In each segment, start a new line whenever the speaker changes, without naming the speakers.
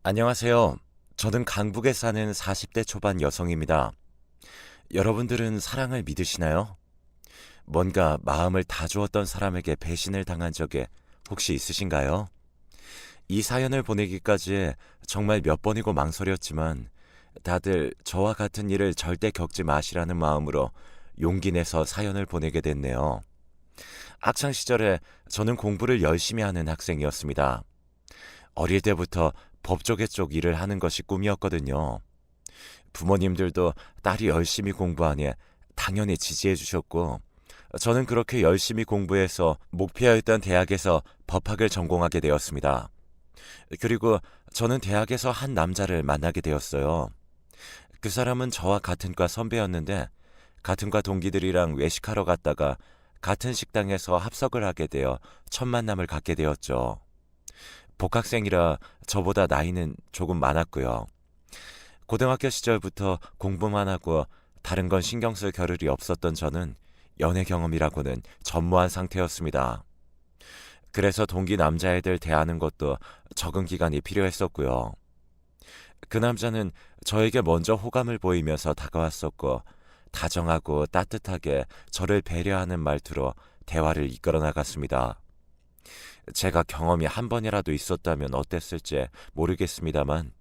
안녕하세요. 저는 강북에 사는 40대 초반 여성입니다. 여러분들은 사랑을 믿으시나요? 뭔가 마음을 다 주었던 사람에게 배신을 당한 적이 혹시 있으신가요? 이 사연을 보내기까지 정말 몇 번이고 망설였지만 다들 저와 같은 일을 절대 겪지 마시라는 마음으로 용기 내서 사연을 보내게 됐네요. 학창 시절에 저는 공부를 열심히 하는 학생이었습니다. 어릴 때부터 법조계 쪽 일을 하는 것이 꿈이었거든요. 부모님들도 딸이 열심히 공부하니 당연히 지지해 주셨고, 저는 그렇게 열심히 공부해서 목표였던 대학에서 법학을 전공하게 되었습니다. 그리고 저는 대학에서 한 남자를 만나게 되었어요. 그 사람은 저와 같은 과 선배였는데, 같은 과 동기들이랑 외식하러 갔다가 같은 식당에서 합석을 하게 되어 첫 만남을 갖게 되었죠. 복학생이라 저보다 나이는 조금 많았고요. 고등학교 시절부터 공부만 하고 다른 건 신경 쓸 겨를이 없었던 저는 연애 경험이라고는 전무한 상태였습니다. 그래서 동기 남자애들 대하는 것도 적응 기간이 필요했었고요. 그 남자는 저에게 먼저 호감을 보이면서 다가왔었고, 다정하고 따뜻하게 저를 배려하는 말투로 대화를 이끌어 나갔습니다. 제가 경험이 한 번이라도 있었다면 어땠을지 모르겠습니다만,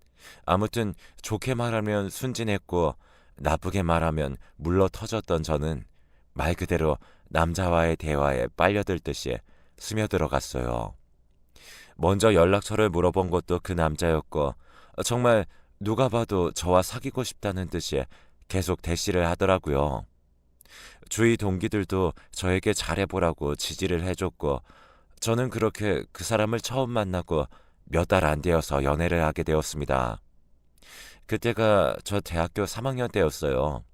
아무튼 좋게 말하면 순진했고 나쁘게 말하면 물러 터졌던 저는 말 그대로 남자와의 대화에 빨려들듯이 스며들어 갔어요. 먼저 연락처를 물어본 것도 그 남자였고, 정말 누가 봐도 저와 사귀고 싶다는 듯이 계속 대시를 하더라고요. 주위 동기들도 저에게 잘해보라고 지지를 해줬고, 저는 그렇게 그 사람을 처음 만나고 몇 달 안 되어서 연애를 하게 되었습니다. 그때가 저 대학교 3학년 때였어요.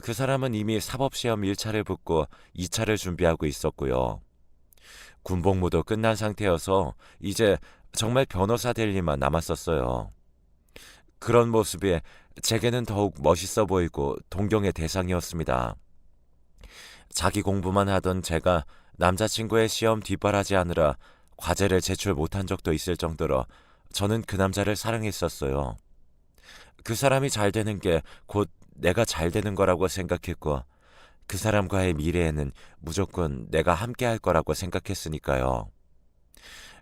그 사람은 이미 사법시험 1차를 붙고 2차를 준비하고 있었고요. 군복무도 끝난 상태여서 이제 정말 변호사 될 일만 남았었어요. 그런 모습이 제게는 더욱 멋있어 보이고 동경의 대상이었습니다. 자기 공부만 하던 제가 남자친구의 시험 뒷바라지하느라 과제를 제출 못한 적도 있을 정도로 저는 그 남자를 사랑했었어요. 그 사람이 잘 되는 게 곧 내가 잘 되는 거라고 생각했고, 그 사람과의 미래에는 무조건 내가 함께 할 거라고 생각했으니까요.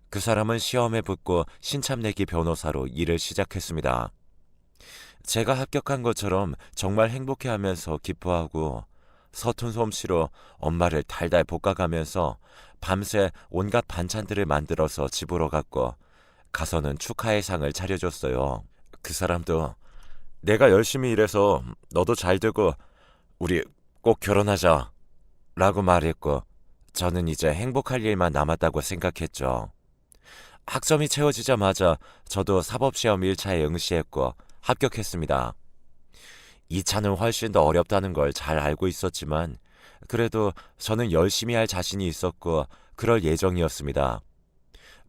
그 사람은 시험에 붙고 신참내기 변호사로 일을 시작했습니다. 제가 합격한 것처럼 정말 행복해하면서 기뻐하고, 서툰 솜씨로 엄마를 달달 볶아가면서 밤새 온갖 반찬들을 만들어서 집으로 갔고, 가서는 축하의 상을 차려줬어요. 그 사람도 내가 열심히 일해서 너도 잘 되고 우리 꼭 결혼하자 라고 말했고, 저는 이제 행복할 일만 남았다고 생각했죠. 학점이 채워지자마자 저도 사법시험 1차에 응시했고 합격했습니다. 2차는 훨씬 더 어렵다는 걸 잘 알고 있었지만, 그래도 저는 열심히 할 자신이 있었고 그럴 예정이었습니다.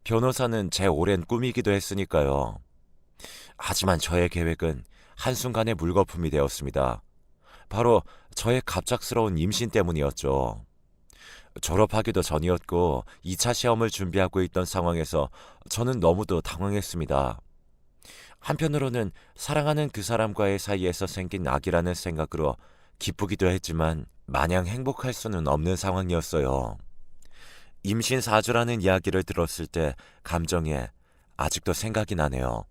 변호사는 제 오랜 꿈이기도 했으니까요. 하지만 저의 계획은 한순간에 물거품이 되었습니다. 바로 저의 갑작스러운 임신 때문이었죠. 졸업하기도 전이었고 2차 시험을 준비하고 있던 상황에서 저는 너무도 당황했습니다. 한편으로는 사랑하는 그 사람과의 사이에서 생긴 악이라는 생각으로 기쁘기도 했지만 마냥 행복할 수는 없는 상황이었어요. 임신 4주라는 이야기를 들었을 때 감정이 아직도 생각이 나네요.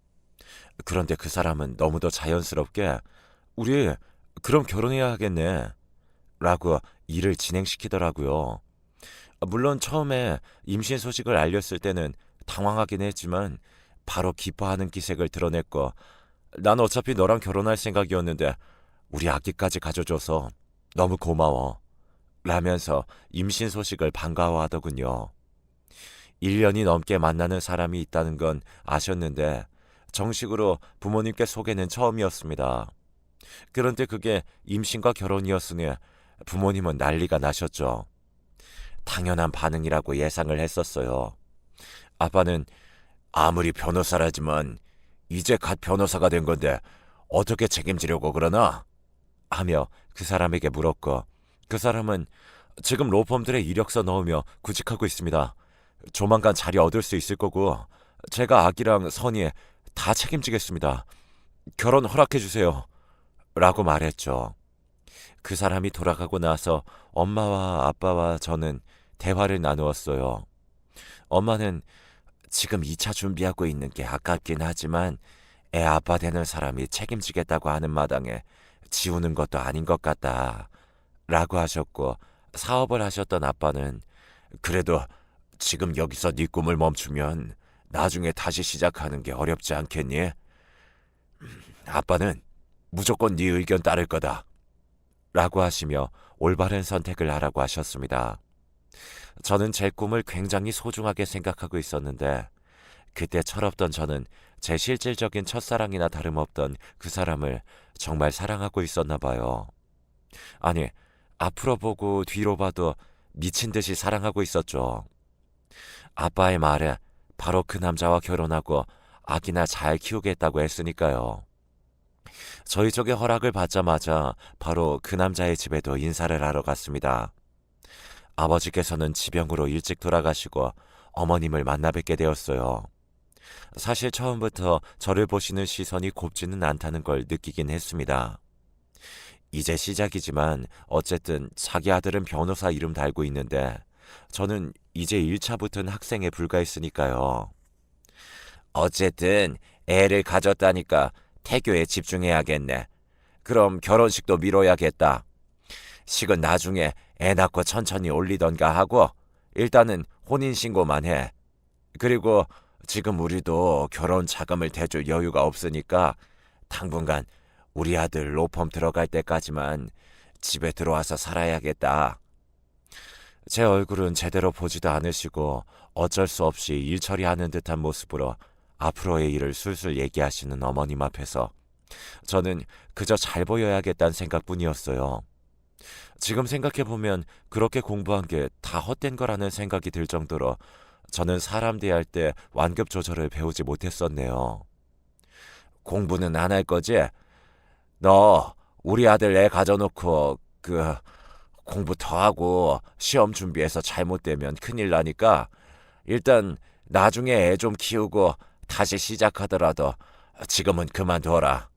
그런데 그 사람은 너무도 자연스럽게 우리 그럼 결혼해야 하겠네 라고 일을 진행시키더라고요. 물론 처음에 임신 소식을 알렸을 때는 당황하긴 했지만 바로 기뻐하는 기색을 드러냈고, 난 어차피 너랑 결혼할 생각이었는데 우리 아기까지 가져줘서 너무 고마워 라면서 임신 소식을 반가워하더군요. 1년이 넘게 만나는 사람이 있다는 건 아셨는데 정식으로 부모님께 소개는 처음이었습니다. 그런데 그게 임신과 결혼이었으니 부모님은 난리가 나셨죠. 당연한 반응이라고 예상을 했었어요. 아빠는 아무리 변호사라지만 이제 갓 변호사가 된 건데 어떻게 책임지려고 그러나? 하며 그 사람에게 물었고, 그 사람은 지금 로펌들의 이력서 넣으며 구직하고 있습니다. 조만간 자리 얻을 수 있을 거고, 제가 아기랑 선이 다 책임지겠습니다. 결혼 허락해 주세요. 라고 말했죠. 그 사람이 돌아가고 나서 엄마와 아빠와 저는 대화를 나누었어요. 엄마는 지금 2차 준비하고 있는 게 아깝긴 하지만 애 아빠 되는 사람이 책임지겠다고 하는 마당에 지우는 것도 아닌 것 같다 라고 하셨고, 사업을 하셨던 아빠는 그래도 지금 여기서 네 꿈을 멈추면 나중에 다시 시작하는 게 어렵지 않겠니? 아빠는 무조건 네 의견 따를 거다 라고 하시며 올바른 선택을 하라고 하셨습니다. 저는 제 꿈을 굉장히 소중하게 생각하고 있었는데 그때 철없던 저는 제 실질적인 첫사랑이나 다름없던 그 사람을 정말 사랑하고 있었나 봐요. 아니, 앞으로 보고 뒤로 봐도 미친 듯이 사랑하고 있었죠. 아빠의 말에 바로 그 남자와 결혼하고 아기나 잘 키우겠다고 했으니까요. 저희 쪽에 허락을 받자마자 바로 그 남자의 집에도 인사를 하러 갔습니다. 아버지께서는 지병으로 일찍 돌아가시고 어머님을 만나 뵙게 되었어요. 사실 처음부터 저를 보시는 시선이 곱지는 않다는 걸 느끼긴 했습니다. 이제 시작이지만 어쨌든 자기 아들은 변호사 이름 달고 있는데 저는 이제 1차 붙은 학생에 불과했으니까요. 어쨌든 애를 가졌다니까 태교에 집중해야겠네. 그럼 결혼식도 미뤄야겠다. 식은 나중에 애 낳고 천천히 올리던가 하고 일단은 혼인신고만 해. 그리고 지금 우리도 결혼 자금을 대줄 여유가 없으니까 당분간 우리 아들 로펌 들어갈 때까지만 집에 들어와서 살아야겠다. 제 얼굴은 제대로 보지도 않으시고 어쩔 수 없이 일 처리하는 듯한 모습으로 앞으로의 일을 술술 얘기하시는 어머님 앞에서 저는 그저 잘 보여야겠다는 생각뿐이었어요. 지금 생각해보면 그렇게 공부한 게 다 헛된 거라는 생각이 들 정도로 저는 사람 대할 때 완급 조절을 배우지 못했었네요. 공부는 안 할 거지? 너 우리 아들 애 가져놓고 공부 더 하고 시험 준비해서 잘못되면 큰일 나니까 일단 나중에 애 좀 키우고 다시 시작하더라도 지금은 그만둬라.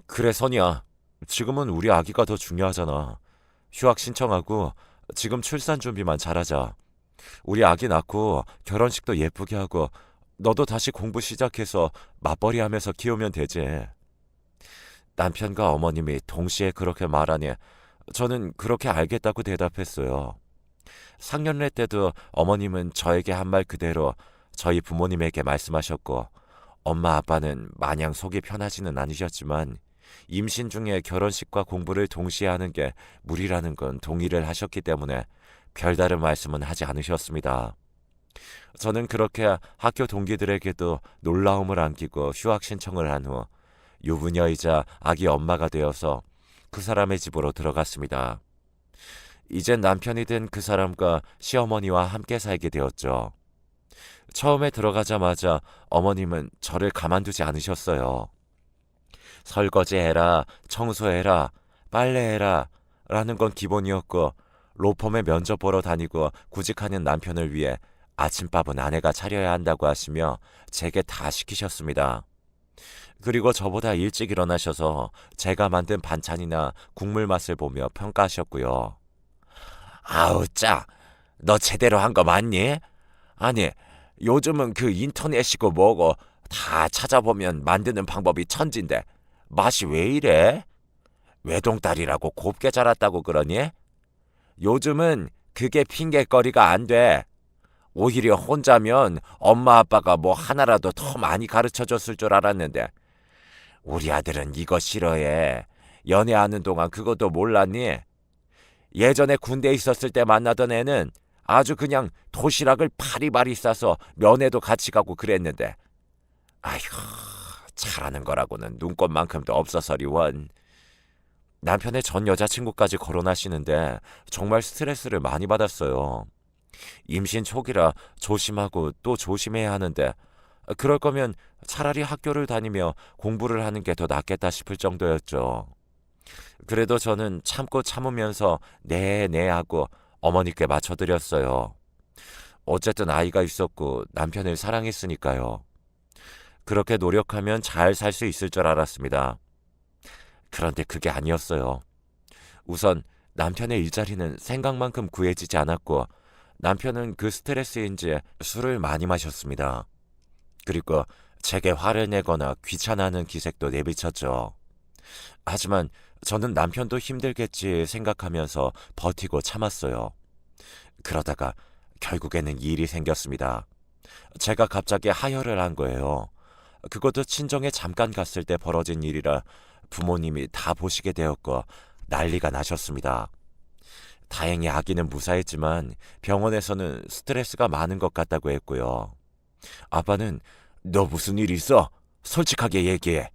그래 선이야. 지금은 우리 아기가 더 중요하잖아. 휴학 신청하고 지금 출산 준비만 잘하자. 우리 아기 낳고 결혼식도 예쁘게 하고 너도 다시 공부 시작해서 맞벌이 하면서 키우면 되지. 남편과 어머님이 동시에 그렇게 말하니 저는 그렇게 알겠다고 대답했어요. 상견례 때도 어머님은 저에게 한 말 그대로 저희 부모님에게 말씀하셨고 엄마 아빠는 마냥 속이 편하지는 않으셨지만 임신 중에 결혼식과 공부를 동시에 하는 게 무리라는 건 동의를 하셨기 때문에 별다른 말씀은 하지 않으셨습니다. 저는 그렇게 학교 동기들에게도 놀라움을 안기고 휴학 신청을 한 후 유부녀이자 아기 엄마가 되어서 그 사람의 집으로 들어갔습니다. 이젠 남편이 된 그 사람과 시어머니와 함께 살게 되었죠. 처음에 들어가자마자 어머님은 저를 가만두지 않으셨어요. 설거지해라, 청소해라, 빨래해라 라는 건 기본이었고 로펌에 면접 보러 다니고 구직하는 남편을 위해 아침밥은 아내가 차려야 한다고 하시며 제게 다 시키셨습니다. 그리고 저보다 일찍 일어나셔서 제가 만든 반찬이나 국물 맛을 보며 평가하셨고요. 아우 짜, 너 제대로 한 거 맞니? 아니, 요즘은 그 인터넷이고 뭐고 다 찾아보면 만드는 방법이 천진데 맛이 왜 이래? 외동딸이라고 곱게 자랐다고 그러니? 요즘은 그게 핑계거리가 안 돼. 오히려 혼자면 엄마 아빠가 뭐 하나라도 더 많이 가르쳐줬을 줄 알았는데 우리 아들은 이거 싫어해. 연애하는 동안 그것도 몰랐니? 예전에 군대에 있었을 때 만나던 애는 아주 그냥 도시락을 바리바리 싸서 면회도 같이 가고 그랬는데 아휴, 잘하는 거라고는 눈꽃만큼도 없어서리 원. 남편의 전 여자친구까지 거론하시는데 정말 스트레스를 많이 받았어요. 임신 초기라 조심하고 또 조심해야 하는데 그럴 거면 차라리 학교를 다니며 공부를 하는 게 더 낫겠다 싶을 정도였죠. 그래도 저는 참고 참으면서 네 하고 어머니께 맞춰드렸어요. 어쨌든 아이가 있었고 남편을 사랑했으니까요. 그렇게 노력하면 잘 살 수 있을 줄 알았습니다. 그런데 그게 아니었어요. 우선 남편의 일자리는 생각만큼 구해지지 않았고 남편은 그 스트레스인지 술을 많이 마셨습니다. 그리고 제게 화를 내거나 귀찮아하는 기색도 내비쳤죠. 하지만 저는 남편도 힘들겠지 생각하면서 버티고 참았어요. 그러다가 결국에는 일이 생겼습니다. 제가 갑자기 하혈을 한 거예요. 그것도 친정에 잠깐 갔을 때 벌어진 일이라 부모님이 다 보시게 되었고 난리가 나셨습니다. 다행히 아기는 무사했지만 병원에서는 스트레스가 많은 것 같다고 했고요. 아빠는 너 무슨 일 있어? 솔직하게 얘기해.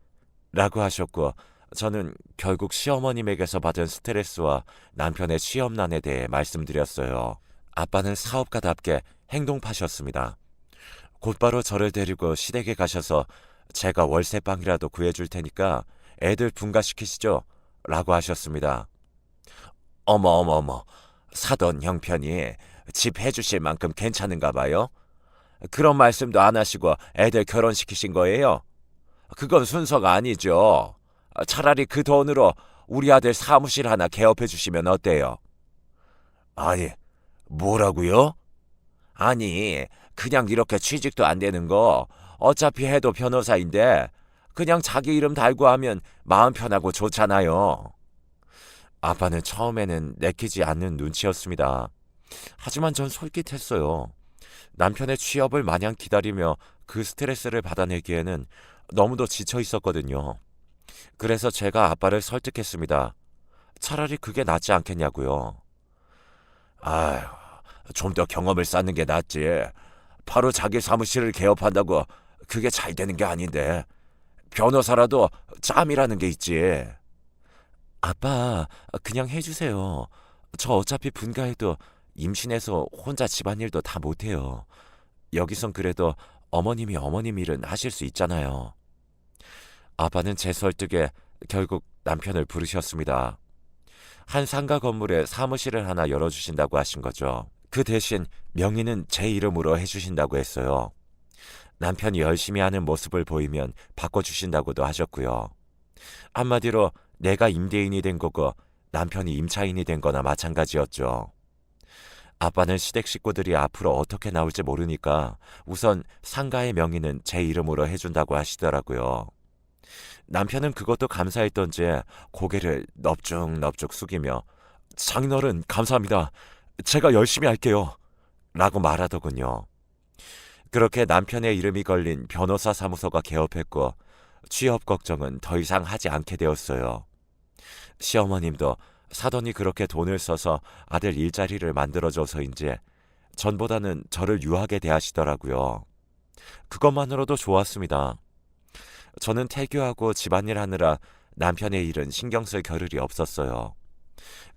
라고 하셨고 저는 결국 시어머님에게서 받은 스트레스와 남편의 취업난에 대해 말씀드렸어요. 아빠는 사업가답게 행동파셨습니다. 곧바로 저를 데리고 시댁에 가셔서 제가 월세방이라도 구해줄 테니까 애들 분가시키시죠? 라고 하셨습니다. 어머 어머 어머, 사돈 형편이 집 해주실 만큼 괜찮은가 봐요? 그런 말씀도 안 하시고 애들 결혼시키신 거예요? 그건 순서가 아니죠. 차라리 그 돈으로 우리 아들 사무실 하나 개업해 주시면 어때요? 아니, 뭐라고요? 아니, 그냥 이렇게 취직도 안 되는 거 어차피 해도 변호사인데 그냥 자기 이름 달고 하면 마음 편하고 좋잖아요. 아빠는 처음에는 내키지 않는 눈치였습니다. 하지만 전 솔깃했어요. 남편의 취업을 마냥 기다리며 그 스트레스를 받아내기에는 너무도 지쳐 있었거든요. 그래서 제가 아빠를 설득했습니다. 차라리 그게 낫지 않겠냐고요. 아휴, 좀 더 경험을 쌓는 게 낫지. 바로 자기 사무실을 개업한다고 그게 잘 되는 게 아닌데. 변호사라도 짬이라는 게 있지. 아빠, 그냥 해주세요. 저 어차피 분가해도 임신해서 혼자 집안일도 다 못해요. 여기선 그래도 어머님이 어머님 일은 하실 수 있잖아요. 아빠는 제 설득에 결국 남편을 부르셨습니다. 한 상가 건물에 사무실을 하나 열어주신다고 하신 거죠. 그 대신 명의는 제 이름으로 해주신다고 했어요. 남편이 열심히 하는 모습을 보이면 바꿔주신다고도 하셨고요. 한마디로 내가 임대인이 된 거고 남편이 임차인이 된 거나 마찬가지였죠. 아빠는 시댁 식구들이 앞으로 어떻게 나올지 모르니까 우선 상가의 명의는 제 이름으로 해준다고 하시더라고요. 남편은 그것도 감사했던지 고개를 넙죽넙죽 숙이며 장인어른 감사합니다. 제가 열심히 할게요. 라고 말하더군요. 그렇게 남편의 이름이 걸린 변호사 사무소가 개업했고 취업 걱정은 더 이상 하지 않게 되었어요. 시어머님도 사돈이 그렇게 돈을 써서 아들 일자리를 만들어줘서인지 전보다는 저를 유하게 대하시더라고요. 그것만으로도 좋았습니다. 저는 태교하고 집안일 하느라 남편의 일은 신경 쓸 겨를이 없었어요.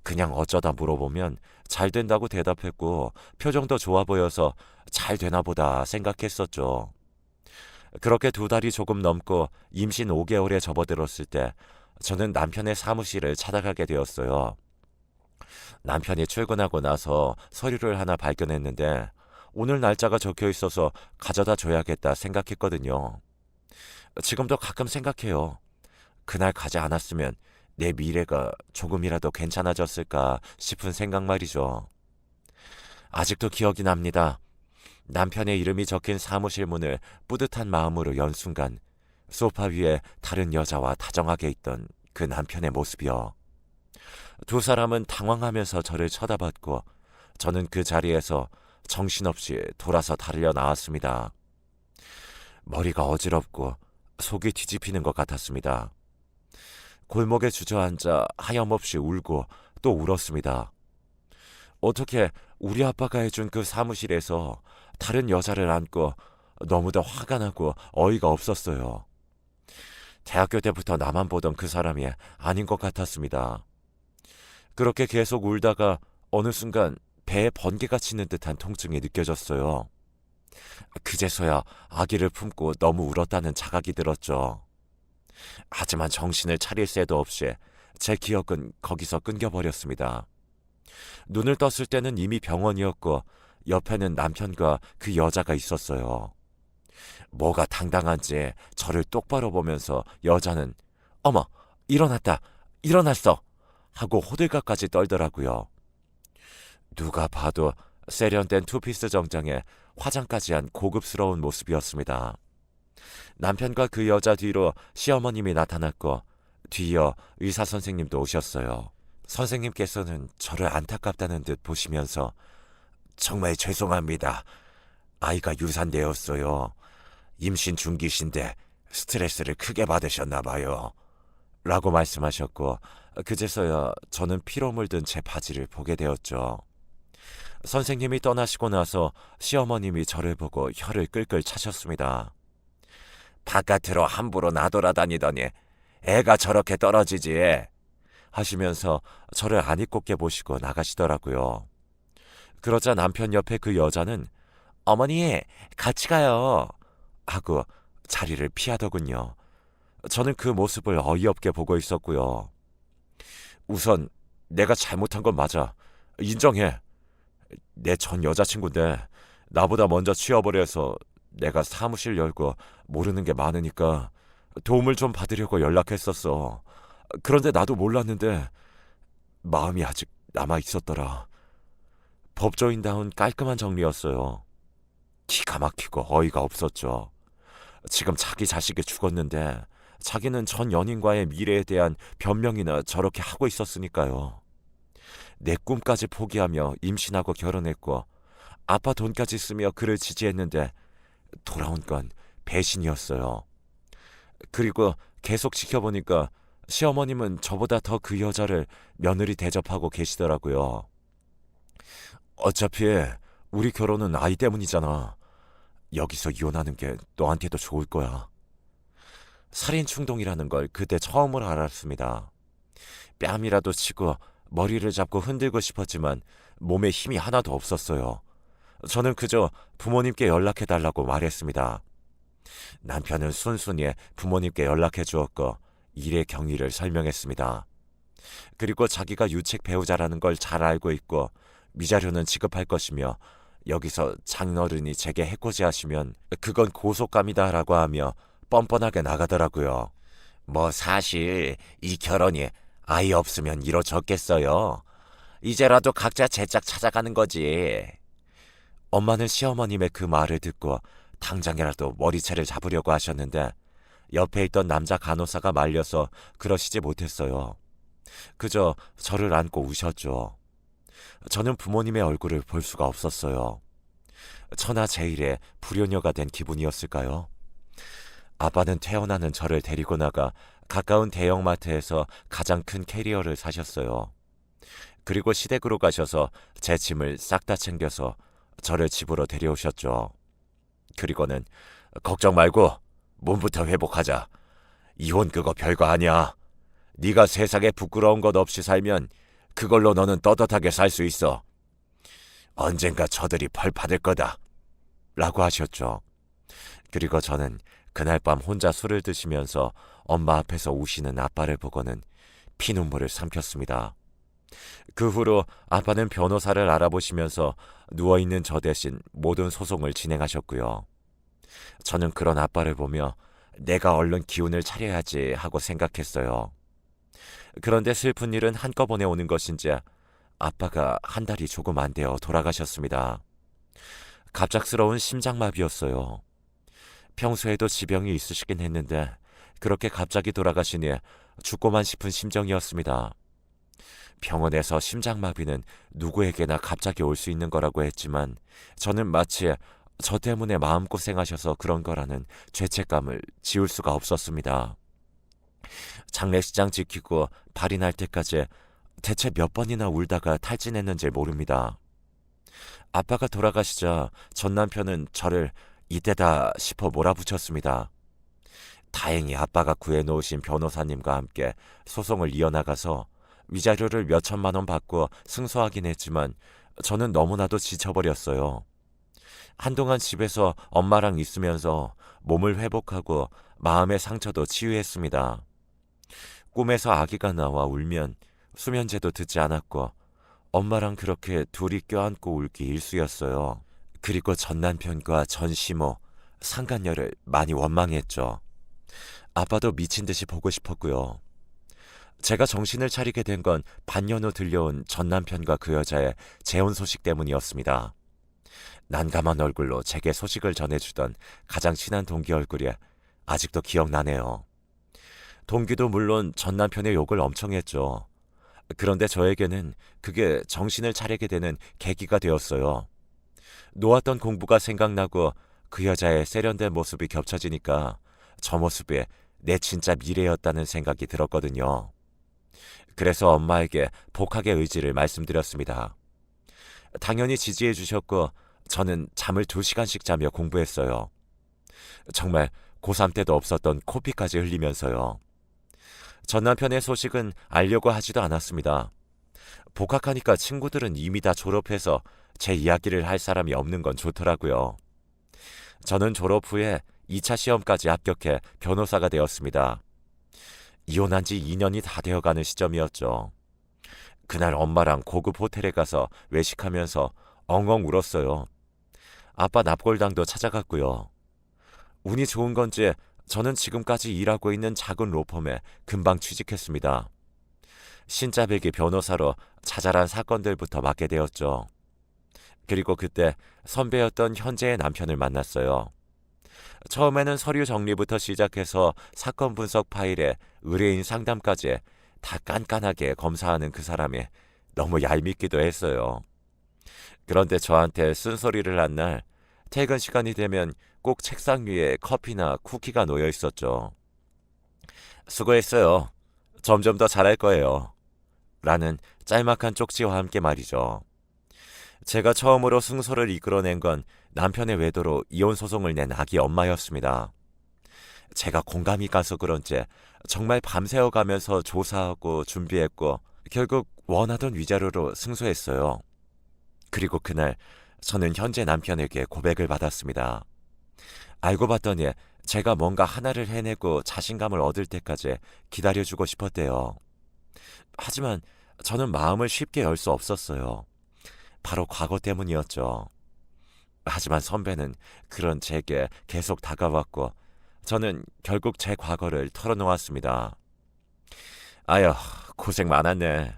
그냥 어쩌다 물어보면 잘 된다고 대답했고 표정도 좋아 보여서 잘 되나 보다 생각했었죠. 그렇게 2달이 조금 넘고 임신 5개월에 접어들었을 때 저는 남편의 사무실을 찾아가게 되었어요. 남편이 출근하고 나서 서류를 하나 발견했는데 오늘 날짜가 적혀 있어서 가져다 줘야겠다 생각했거든요. 지금도 가끔 생각해요. 그날 가지 않았으면 내 미래가 조금이라도 괜찮아졌을까 싶은 생각 말이죠. 아직도 기억이 납니다. 남편의 이름이 적힌 사무실 문을 뿌듯한 마음으로 연 순간 소파 위에 다른 여자와 다정하게 있던 그 남편의 모습이요. 2사람은 당황하면서 저를 쳐다봤고 저는 그 자리에서 정신없이 돌아서 달려 나왔습니다. 머리가 어지럽고 속이 뒤집히는 것 같았습니다. 골목에 주저앉아 하염없이 울고 또 울었습니다. 어떻게 우리 아빠가 해준 그 사무실에서 다른 여자를 안고 너무도 화가 나고 어이가 없었어요. 대학교 때부터 나만 보던 그 사람이 아닌 것 같았습니다. 그렇게 계속 울다가 어느 순간 배에 번개가 치는 듯한 통증이 느껴졌어요. 그제서야 아기를 품고 너무 울었다는 자각이 들었죠. 하지만 정신을 차릴 새도 없이 제 기억은 거기서 끊겨버렸습니다. 눈을 떴을 때는 이미 병원이었고 옆에는 남편과 그 여자가 있었어요. 뭐가 당당한지 저를 똑바로 보면서 여자는 어머, 일어났다, 일어났어 하고 호들갑까지 떨더라고요. 누가 봐도 세련된 투피스 정장에 화장까지 한 고급스러운 모습이었습니다. 남편과 그 여자 뒤로 시어머님이 나타났고 뒤이어 의사 선생님도 오셨어요. 선생님께서는 저를 안타깝다는 듯 보시면서 정말 죄송합니다. 아이가 유산되었어요. 임신 중기신데 스트레스를 크게 받으셨나 봐요. 라고 말씀하셨고 그제서야 저는 피로 물든 제 바지를 보게 되었죠. 선생님이 떠나시고 나서 시어머님이 저를 보고 혀를 끌끌 차셨습니다. 바깥으로 함부로 나돌아다니더니 애가 저렇게 떨어지지 하시면서 저를 아니꼽게 보시고 나가시더라고요. 그러자 남편 옆에 그 여자는 어머니 같이 가요 하고 자리를 피하더군요. 저는 그 모습을 어이없게 보고 있었고요. 우선 내가 잘못한 건 맞아. 인정해. 내 전 여자친구인데 나보다 먼저 취업을 해서 내가 사무실 열고 모르는 게 많으니까 도움을 좀 받으려고 연락했었어. 그런데 나도 몰랐는데 마음이 아직 남아 있었더라. 법조인다운 깔끔한 정리였어요. 기가 막히고 어이가 없었죠. 지금 자기 자식이 죽었는데 자기는 전 연인과의 미래에 대한 변명이나 저렇게 하고 있었으니까요. 내 꿈까지 포기하며 임신하고 결혼했고 아빠 돈까지 쓰며 그를 지지했는데 돌아온 건 배신이었어요. 그리고 계속 지켜보니까 시어머님은 저보다 더 그 여자를 며느리 대접하고 계시더라고요. 어차피 우리 결혼은 아이 때문이잖아. 여기서 이혼하는 게 너한테도 좋을 거야. 살인 충동이라는 걸 그때 처음으로 알았습니다. 뺨이라도 치고 머리를 잡고 흔들고 싶었지만 몸에 힘이 하나도 없었어요. 저는 그저 부모님께 연락해달라고 말했습니다. 남편은 순순히 부모님께 연락해 주었고 일의 경위를 설명했습니다. 그리고 자기가 유책 배우자라는 걸 잘 알고 있고 미자료는 지급할 것이며 여기서 장인어른이 제게 해코지하시면 그건 고속감이다라고 하며 뻔뻔하게 나가더라고요. 뭐 사실 이 결혼이 아이 없으면 이뤄졌겠어요. 이제라도 각자 제 짝 찾아가는 거지. 엄마는 시어머님의 그 말을 듣고 당장이라도 머리채를 잡으려고 하셨는데 옆에 있던 남자 간호사가 말려서 그러시지 못했어요. 그저 저를 안고 우셨죠. 저는 부모님의 얼굴을 볼 수가 없었어요. 천하제일의 불효녀가 된 기분이었을까요? 아빠는 퇴원하는 저를 데리고 나가 가까운 대형마트에서 가장 큰 캐리어를 사셨어요. 그리고 시댁으로 가셔서 제 짐을 싹 다 챙겨서 저를 집으로 데려오셨죠. 그리고는 걱정 말고 몸부터 회복하자. 이혼 그거 별거 아니야. 네가 세상에 부끄러운 것 없이 살면 그걸로 너는 떳떳하게 살 수 있어. 언젠가 저들이 벌 받을 거다. 라고 하셨죠. 그리고 저는 그날 밤 혼자 술을 드시면서 엄마 앞에서 우시는 아빠를 보고는 피눈물을 삼켰습니다. 그 후로 아빠는 변호사를 알아보시면서 누워있는 저 대신 모든 소송을 진행하셨고요. 저는 그런 아빠를 보며 내가 얼른 기운을 차려야지 하고 생각했어요. 그런데 슬픈 일은 한꺼번에 오는 것인지 아빠가 한 달이 조금 안 되어 돌아가셨습니다. 갑작스러운 심장마비였어요. 평소에도 지병이 있으시긴 했는데 그렇게 갑자기 돌아가시니 죽고만 싶은 심정이었습니다. 병원에서 심장마비는 누구에게나 갑자기 올 수 있는 거라고 했지만 저는 마치 저 때문에 마음고생하셔서 그런 거라는 죄책감을 지울 수가 없었습니다. 장례식장 지키고 발이 날 때까지 대체 몇 번이나 울다가 탈진했는지 모릅니다. 아빠가 돌아가시자 전 남편은 저를 이때다 싶어 몰아붙였습니다. 다행히 아빠가 구해놓으신 변호사님과 함께 소송을 이어나가서 위자료를 몇 천만 원 받고 승소하긴 했지만 저는 너무나도 지쳐버렸어요. 한동안 집에서 엄마랑 있으면서 몸을 회복하고 마음의 상처도 치유했습니다. 꿈에서 아기가 나와 울면 수면제도 듣지 않았고 엄마랑 그렇게 둘이 껴안고 울기 일쑤였어요. 그리고 전 남편과 전 시모, 상간녀를 많이 원망했죠. 아빠도 미친 듯이 보고 싶었고요. 제가 정신을 차리게 된 건 반년 후 들려온 전 남편과 그 여자의 재혼 소식 때문이었습니다. 난감한 얼굴로 제게 소식을 전해주던 가장 친한 동기 얼굴이 아직도 기억나네요. 동기도 물론 전 남편의 욕을 엄청 했죠. 그런데 저에게는 그게 정신을 차리게 되는 계기가 되었어요. 놓았던 공부가 생각나고 그 여자의 세련된 모습이 겹쳐지니까 저 모습이 내 진짜 미래였다는 생각이 들었거든요. 그래서 엄마에게 복학의 의지를 말씀드렸습니다. 당연히 지지해 주셨고 저는 잠을 2시간씩 자며 공부했어요. 정말 고3 때도 없었던 코피까지 흘리면서요. 전 남편의 소식은 알려고 하지도 않았습니다. 복학하니까 친구들은 이미 다 졸업해서 제 이야기를 할 사람이 없는 건 좋더라고요. 저는 졸업 후에 2차 시험까지 합격해 변호사가 되었습니다. 이혼한 지 2년이 다 되어가는 시점이었죠. 그날 엄마랑 고급 호텔에 가서 외식하면서 엉엉 울었어요. 아빠 납골당도 찾아갔고요. 운이 좋은 건지 저는 지금까지 일하고 있는 작은 로펌에 금방 취직했습니다. 신짜배기 변호사로 자잘한 사건들부터 맡게 되었죠. 그리고 그때 선배였던 현재의 남편을 만났어요. 처음에는 서류 정리부터 시작해서 사건 분석 파일에 의뢰인 상담까지 다 깐깐하게 검사하는 그 사람이 너무 얄밉기도 했어요. 그런데 저한테 쓴소리를 한 날 퇴근 시간이 되면 꼭 책상 위에 커피나 쿠키가 놓여 있었죠. 수고했어요. 점점 더 잘할 거예요. 라는 짤막한 쪽지와 함께 말이죠. 제가 처음으로 승소를 이끌어낸 건 남편의 외도로 이혼 소송을 낸 아기 엄마였습니다. 제가 공감이 가서 그런지 정말 밤새워가면서 조사하고 준비했고 결국 원하던 위자료로 승소했어요. 그리고 그날 저는 현재 남편에게 고백을 받았습니다. 알고 봤더니 제가 뭔가 하나를 해내고 자신감을 얻을 때까지 기다려주고 싶었대요. 하지만 저는 마음을 쉽게 열 수 없었어요. 바로 과거 때문이었죠. 하지만 선배는 그런 제게 계속 다가왔고 저는 결국 제 과거를 털어놓았습니다. 아휴, 고생 많았네.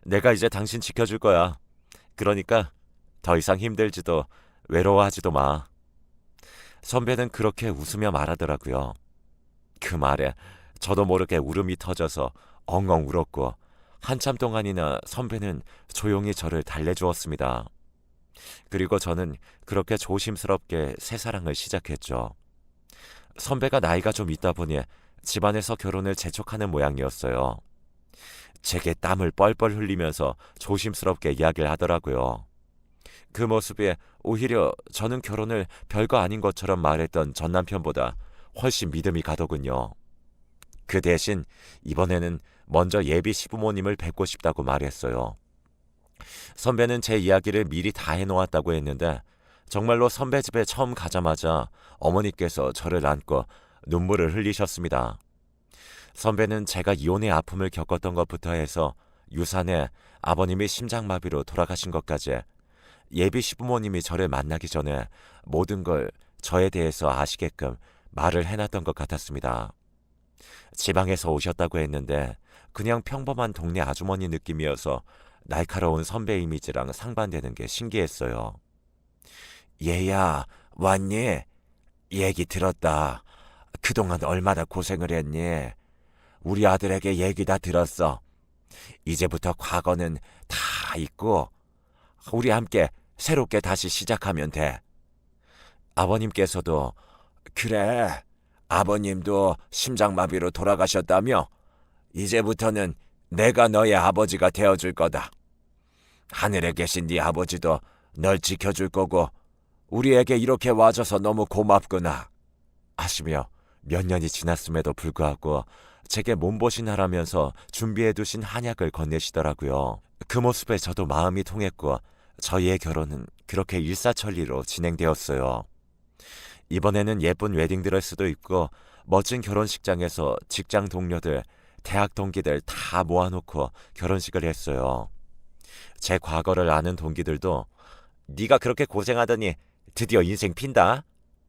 내가 이제 당신 지켜줄 거야. 그러니까 더 이상 힘들지도 외로워하지도 마. 선배는 그렇게 웃으며 말하더라고요. 그 말에 저도 모르게 울음이 터져서 엉엉 울었고 한참 동안이나 선배는 조용히 저를 달래주었습니다. 그리고 저는 그렇게 조심스럽게 새사랑을 시작했죠. 선배가 나이가 좀 있다 보니 집안에서 결혼을 재촉하는 모양이었어요. 제게 땀을 뻘뻘 흘리면서 조심스럽게 이야기를 하더라고요. 그 모습에 오히려 저는 결혼을 별거 아닌 것처럼 말했던 전 남편보다 훨씬 믿음이 가더군요. 그 대신 이번에는 먼저 예비 시부모님을 뵙고 싶다고 말했어요. 선배는 제 이야기를 미리 다 해놓았다고 했는데 정말로 선배 집에 처음 가자마자 어머니께서 저를 안고 눈물을 흘리셨습니다. 선배는 제가 이혼의 아픔을 겪었던 것부터 해서 유산에 아버님이 심장마비로 돌아가신 것까지 예비 시부모님이 저를 만나기 전에 모든 걸 저에 대해서 아시게끔 말을 해놨던 것 같았습니다. 지방에서 오셨다고 했는데 그냥 평범한 동네 아주머니 느낌이어서 날카로운 선배 이미지랑 상반되는 게 신기했어요. 얘야, 왔니? 얘기 들었다. 그동안 얼마나 고생을 했니? 우리 아들에게 얘기 다 들었어. 이제부터 과거는 다 잊고 우리 함께 새롭게 다시 시작하면 돼. 아버님께서도 그래, 아버님도 심장마비로 돌아가셨다며? 이제부터는 내가 너의 아버지가 되어줄 거다. 하늘에 계신 네 아버지도 널 지켜줄 거고 우리에게 이렇게 와줘서 너무 고맙구나. 하시며 몇 년이 지났음에도 불구하고 제게 몸보신하라면서 준비해두신 한약을 건네시더라고요. 그 모습에 저도 마음이 통했고 저희의 결혼은 그렇게 일사천리로 진행되었어요. 이번에는 예쁜 웨딩드레스도 입고 멋진 결혼식장에서 직장 동료들, 대학 동기들 다 모아놓고 결혼식을 했어요. 제 과거를 아는 동기들도 네가 그렇게 고생하더니 드디어 인생 핀다.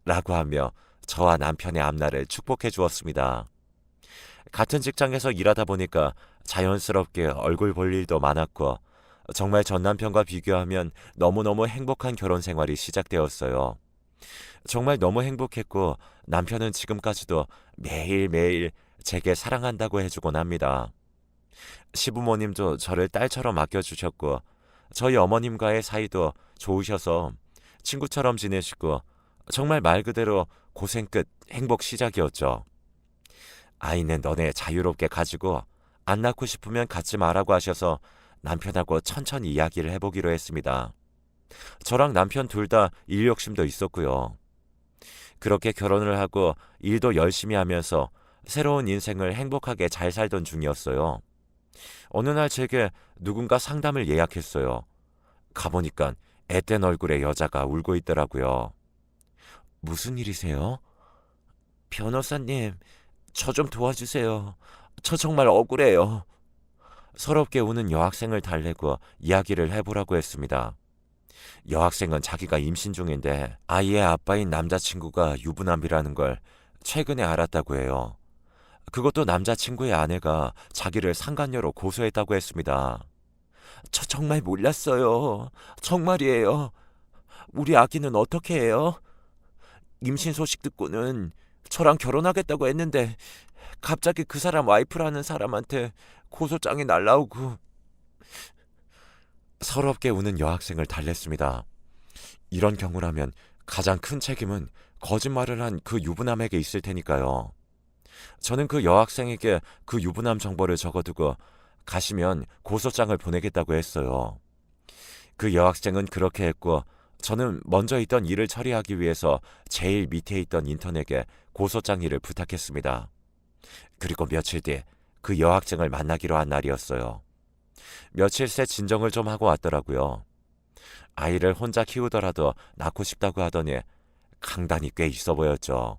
라고 하며 저와 남편의 앞날을 축복해 주었습니다. 같은 직장에서 일하다 보니까 자연스럽게 얼굴 볼 일도 많았고 정말 전 남편과 비교하면 너무너무 행복한 결혼 생활이 시작되었어요. 정말 너무 행복했고 남편은 지금까지도 매일매일 제게 사랑한다고 해주곤 합니다. 시부모님도 저를 딸처럼 아껴주셨고 저희 어머님과의 사이도 좋으셔서 친구처럼 지내시고 정말 말 그대로 고생 끝 행복 시작이었죠. 아이는 너네 자유롭게 가지고 안 낳고 싶으면 갖지 마라고 하셔서 남편하고 천천히 이야기를 해보기로 했습니다. 저랑 남편 둘 다 일 욕심도 있었고요. 그렇게 결혼을 하고 일도 열심히 하면서 새로운 인생을 행복하게 잘 살던 중이었어요. 어느 날 제게 누군가 상담을 예약했어요. 가보니까 앳된 얼굴의 여자가 울고 있더라고요. 무슨 일이세요? 변호사님, 저 좀 도와주세요. 저 정말 억울해요. 서럽게 우는 여학생을 달래고 이야기를 해보라고 했습니다. 여학생은 자기가 임신 중인데 아이의 아빠인 남자친구가 유부남이라는 걸 최근에 알았다고 해요. 그것도 남자친구의 아내가 자기를 상간녀로 고소했다고 했습니다. 저 정말 몰랐어요. 정말이에요. 우리 아기는 어떻게 해요? 임신 소식 듣고는 저랑 결혼하겠다고 했는데 갑자기 그 사람 와이프라는 사람한테 고소장이 날라오고. 서럽게 우는 여학생을 달랬습니다. 이런 경우라면 가장 큰 책임은 거짓말을 한 그 유부남에게 있을 테니까요. 저는 그 여학생에게 그 유부남 정보를 적어두고 가시면 고소장을 보내겠다고 했어요. 그 여학생은 그렇게 했고 저는 먼저 있던 일을 처리하기 위해서 제일 밑에 있던 인턴에게 고소장 일을 부탁했습니다. 그리고 며칠 뒤 그 여학생을 만나기로 한 날이었어요. 며칠 새 진정을 좀 하고 왔더라고요. 아이를 혼자 키우더라도 낳고 싶다고 하더니 강단이 꽤 있어 보였죠.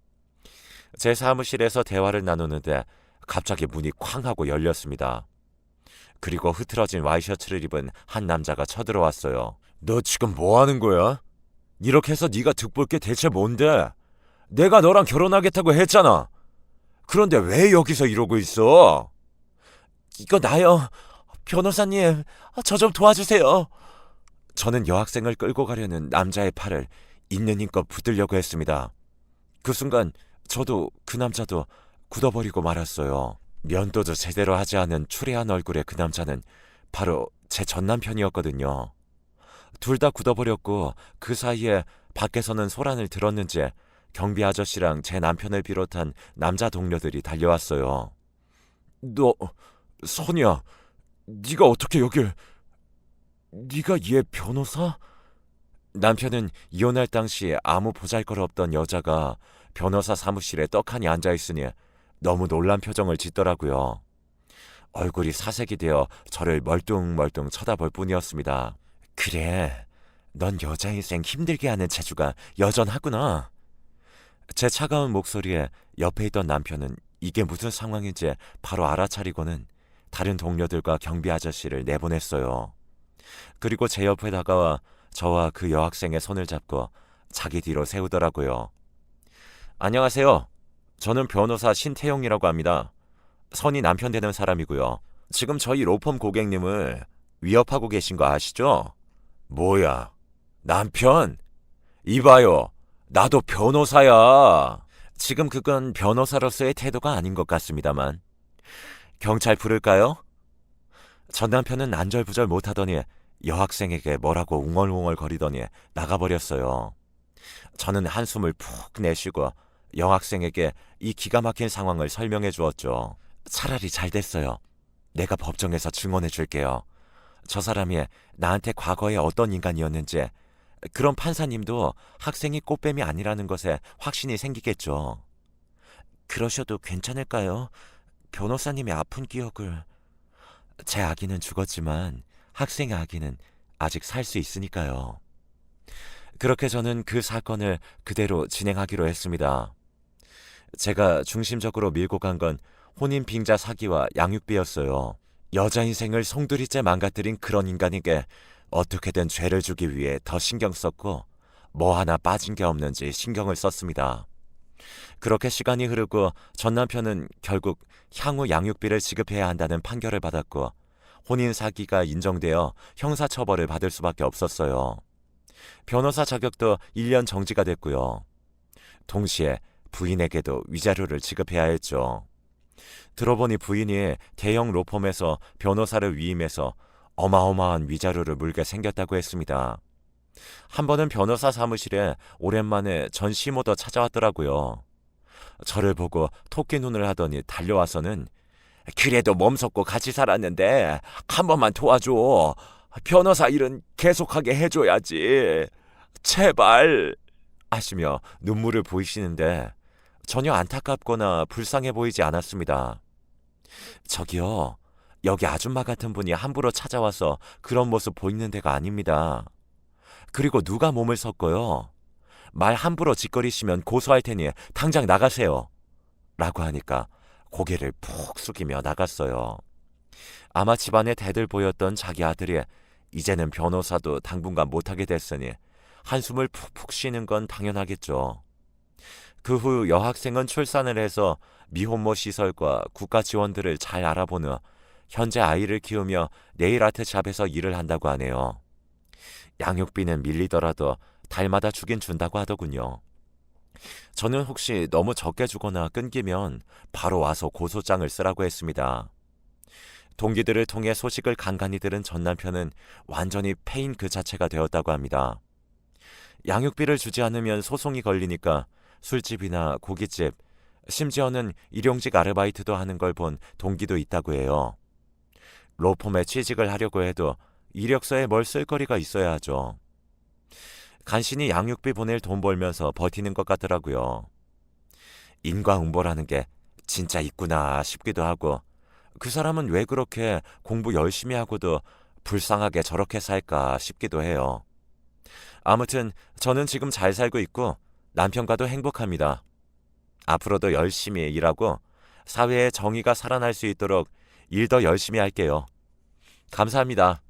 제 사무실에서 대화를 나누는데 갑자기 문이 쾅 하고 열렸습니다. 그리고 흐트러진 와이셔츠를 입은 한 남자가 쳐들어왔어요. 너 지금 뭐 하는 거야? 이렇게 해서 네가 득볼 게 대체 뭔데? 내가 너랑 결혼하겠다고 했잖아. 그런데 왜 여기서 이러고 있어? 이거 나요. 변호사님, 저 좀 도와주세요. 저는 여학생을 끌고 가려는 남자의 팔을 있는 힘껏 붙들려고 했습니다. 그 순간 저도 그 남자도 굳어버리고 말았어요. 면도도 제대로 하지 않은 추레한 얼굴의 그 남자는 바로 제 전남편이었거든요. 둘 다 굳어버렸고 그 사이에 밖에서는 소란을 들었는지 경비 아저씨랑 제 남편을 비롯한 남자 동료들이 달려왔어요. 너, 선이야, 네가 어떻게 여길... 네가 얘 변호사? 남편은 이혼할 당시 아무 보잘것없던 여자가 변호사 사무실에 떡하니 앉아있으니 너무 놀란 표정을 짓더라고요. 얼굴이 사색이 되어 저를 멀뚱멀뚱 쳐다볼 뿐이었습니다. 그래, 넌 여자 인생 힘들게 하는 재주가 여전하구나. 제 차가운 목소리에 옆에 있던 남편은 이게 무슨 상황인지 바로 알아차리고는 다른 동료들과 경비 아저씨를 내보냈어요. 그리고 제 옆에 다가와 저와 그 여학생의 손을 잡고 자기 뒤로 세우더라고요. 안녕하세요. 저는 변호사 신태용이라고 합니다. 선이 남편 되는 사람이고요. 지금 저희 로펌 고객님을 위협하고 계신 거 아시죠? 뭐야, 남편? 이봐요, 나도 변호사야. 지금 그건 변호사로서의 태도가 아닌 것 같습니다만. 경찰 부를까요? 전 남편은 안절부절 못하더니 여학생에게 뭐라고 웅얼웅얼 거리더니 나가버렸어요. 저는 한숨을 푹 내쉬고 여학생에게 이 기가 막힌 상황을 설명해 주었죠. 차라리 잘 됐어요. 내가 법정에서 증언해 줄게요. 저 사람이 나한테 과거에 어떤 인간이었는지, 그런 판사님도 학생이 꽃뱀이 아니라는 것에 확신이 생기겠죠. 그러셔도 괜찮을까요? 변호사님의 아픈 기억을... 제 아기는 죽었지만 학생의 아기는 아직 살 수 있으니까요. 그렇게 저는 그 사건을 그대로 진행하기로 했습니다. 제가 중심적으로 밀고 간 건 혼인 빙자 사기와 양육비였어요. 여자 인생을 송두리째 망가뜨린 그런 인간에게 어떻게든 죄를 주기 위해 더 신경 썼고 뭐 하나 빠진 게 없는지 신경을 썼습니다. 그렇게 시간이 흐르고 전 남편은 결국 향후 양육비를 지급해야 한다는 판결을 받았고 혼인 사기가 인정되어 형사처벌을 받을 수밖에 없었어요. 변호사 자격도 1년 정지가 됐고요. 동시에 부인에게도 위자료를 지급해야 했죠. 들어보니 부인이 대형 로펌에서 변호사를 위임해서 어마어마한 위자료를 물게 생겼다고 했습니다. 한 번은 변호사 사무실에 오랜만에 전 시모도 찾아왔더라고요. 저를 보고 토끼 눈을 하더니 달려와서는 그래도 몸 섞고 같이 살았는데 한 번만 도와줘. 변호사 일은 계속하게 해줘야지. 제발 하시며 눈물을 보이시는데 전혀 안타깝거나 불쌍해 보이지 않았습니다. 저기요, 여기 아줌마 같은 분이 함부로 찾아와서 그런 모습 보이는 데가 아닙니다. 그리고 누가 몸을 섞어요? 말 함부로 짓거리시면 고소할 테니 당장 나가세요. 라고 하니까 고개를 푹 숙이며 나갔어요. 아마 집안에 대들 보였던 자기 아들이 이제는 변호사도 당분간 못하게 됐으니 한숨을 푹푹 쉬는 건 당연하겠죠. 그 후 여학생은 출산을 해서 미혼모 시설과 국가 지원들을 잘 알아본 후 현재 아이를 키우며 네일 아트 샵에서 일을 한다고 하네요. 양육비는 밀리더라도 달마다 주긴 준다고 하더군요. 저는 혹시 너무 적게 주거나 끊기면 바로 와서 고소장을 쓰라고 했습니다. 동기들을 통해 소식을 간간히 들은 전 남편은 완전히 패인 그 자체가 되었다고 합니다. 양육비를 주지 않으면 소송이 걸리니까 술집이나 고깃집, 심지어는 일용직 아르바이트도 하는 걸 본 동기도 있다고 해요. 로펌에 취직을 하려고 해도 이력서에 뭘 쓸 거리가 있어야 하죠. 간신히 양육비 보낼 돈 벌면서 버티는 것 같더라고요. 인과응보라는 게 진짜 있구나 싶기도 하고 그 사람은 왜 그렇게 공부 열심히 하고도 불쌍하게 저렇게 살까 싶기도 해요. 아무튼 저는 지금 잘 살고 있고 남편과도 행복합니다. 앞으로도 열심히 일하고 사회에 정의가 살아날 수 있도록 일 더 열심히 할게요. 감사합니다.